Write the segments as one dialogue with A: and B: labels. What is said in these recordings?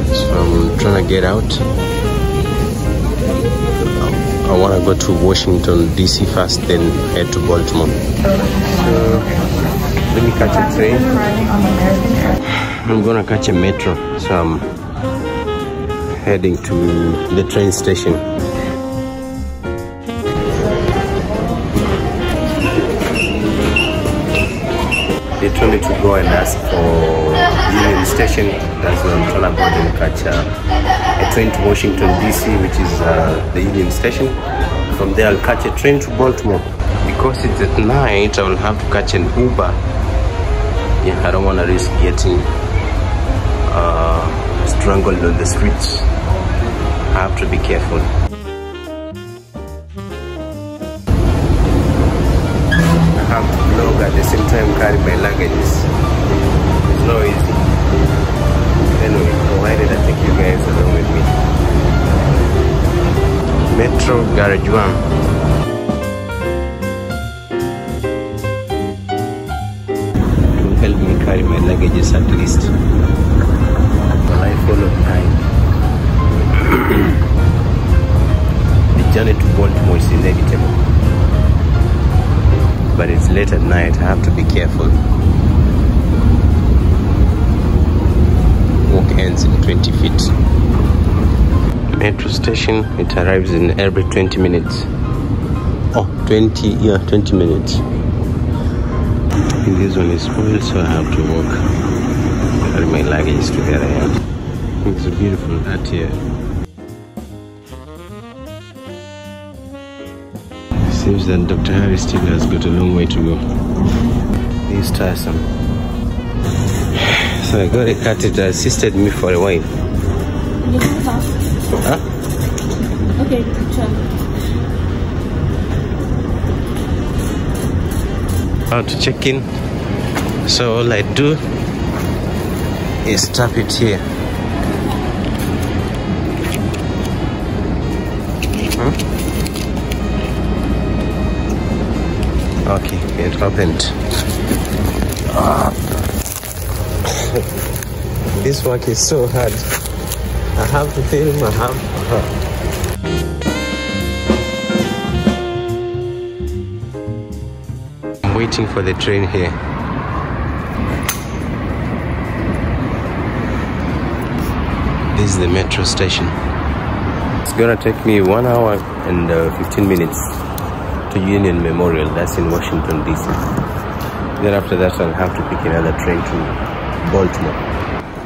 A: So I'm trying to get out. I want to go to Washington DC first, then head to Baltimore. So let me catch a train. I'm gonna catch a metro, so I'm heading to the train station. They told me to go and ask for Union Station. That's where I'm trying to go and catch a train to Washington DC, which is the Union Station. From there I'll catch a train to Baltimore. Because it's at night, I will have to catch an Uber. Yeah, I don't want to risk getting strangled on the streets. I have to be careful. I have to vlog at the same time carry my luggage. It's not easy. Anyway, provided I take you guys along with me. Metro Garage 1. Help me carry my luggages at least. While I follow behind. The journey to Baltimore is inevitable. But it's late at night, I have to be careful. Walk ends in 20 feet. Metro station, it arrives in every 20 minutes. Oh, 20 minutes. This one is full, so I have to walk. Carry my luggage to the other end. It's a beautiful art here. Seems that Dr. Harry still has got a long way to go. It's tiresome. So I got a cat, it assisted me for a while. Huh?
B: Okay, sure.
A: About to check in, so all I do is tap it here. Okay, it opened. This work is so hard. I have to film. Waiting for the train here. This is the metro station. It's gonna take me 1 hour and 15 minutes to Union Memorial. That's in Washington DC. Then after that I'll have to pick another train to Baltimore.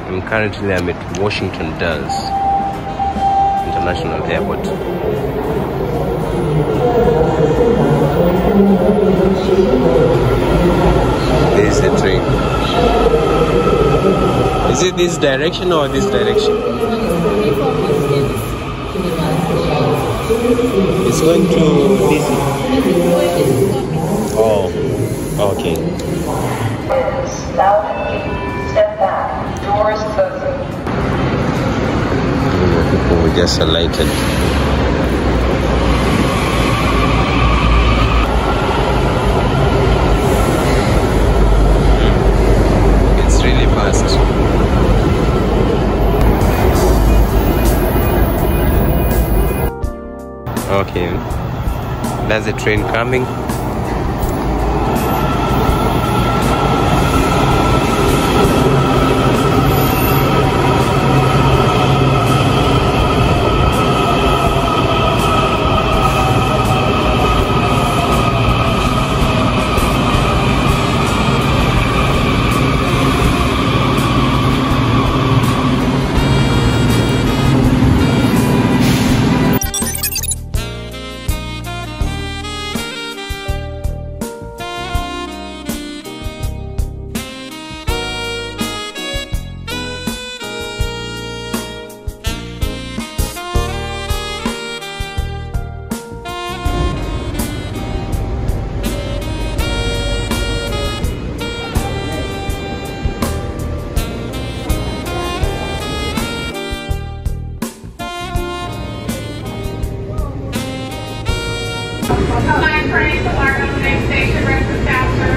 A: And currently I'm at Washington Dulles International Airport. There's the train. Is it this direction or this direction? It's going to DC. Oh, okay.
C: Step back. Doors closing.
A: People were just alighted. Okay, that's the train coming.
D: train to our next station, breakfast now, sir.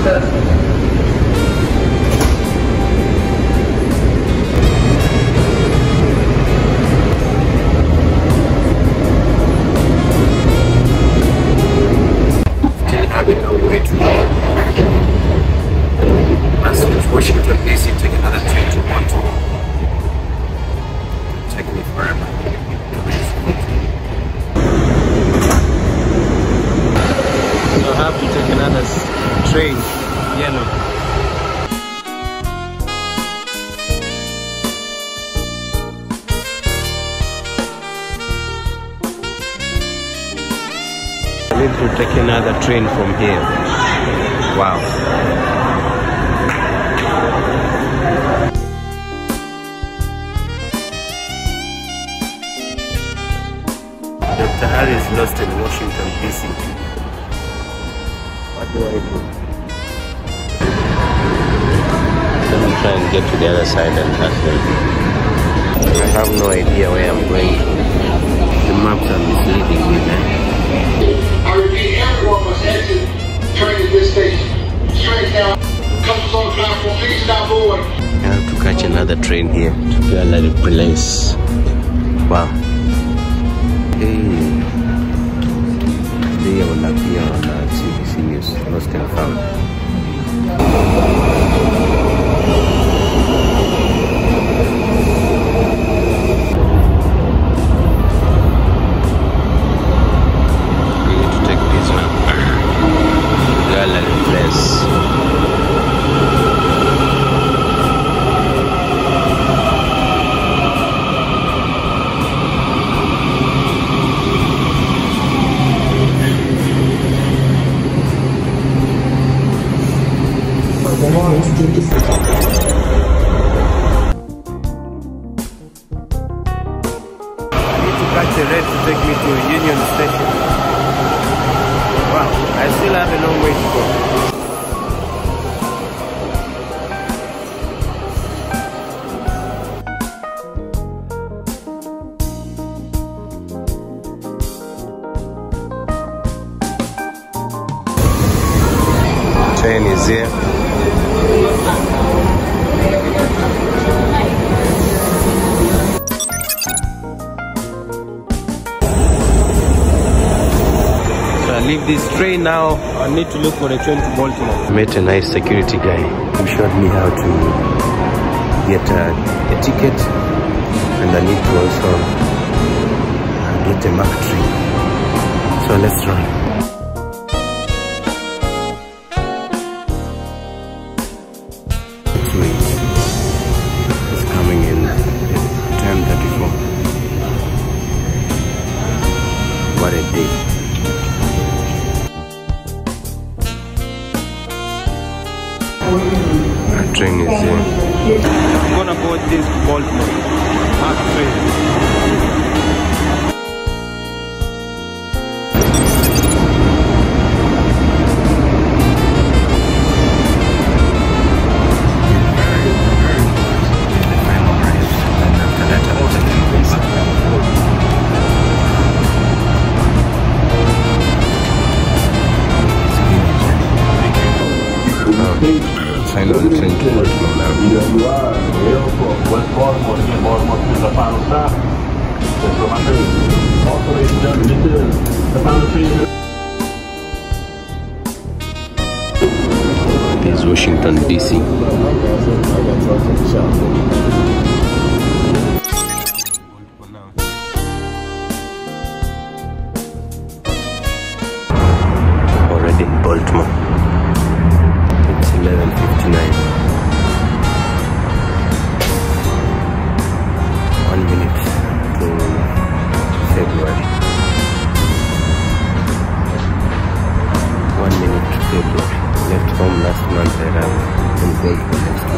C: closing.
A: Having no way to go. As soon as Washington DC, take another train to Baltimore. Take me forever. So I have to take another train, yellow. I need to take another train from here. Wow. Dr. Harry is lost in Washington, DC. What do I do? Let me try and get to the other side and ask them. I have no idea where I'm going. The maps are misleading me, man.
B: I repeat, everyone must exit train at this station. Train down. Customers on the platform, please stop board.
A: I have to catch another train here to Gallery Place. Wow. Hey. Today I will appear on CBC News, Lost and Found. Catch a red to take me to Union Station. Wow, I still have a long way to go. Train is here. Leave this train now. I need to look for a train to Baltimore. I met a nice security guy who showed me how to get a ticket, and I need to also get a Mark train. So let's run. It's coming in at 10:34. What a day. Our train is here. I'm gonna board this to Baltimore. Mark train. Final train to Baltimore now.
E: West Baltimore, again, Baltimore is the final stop. That's what my train. Also, ladies and gentlemen, this is the final train.
A: This is Washington, DC. Already in Baltimore. 11:59. 1 minute to February. 1 minute to February. Left home last month. I arrived in Baltimore next week.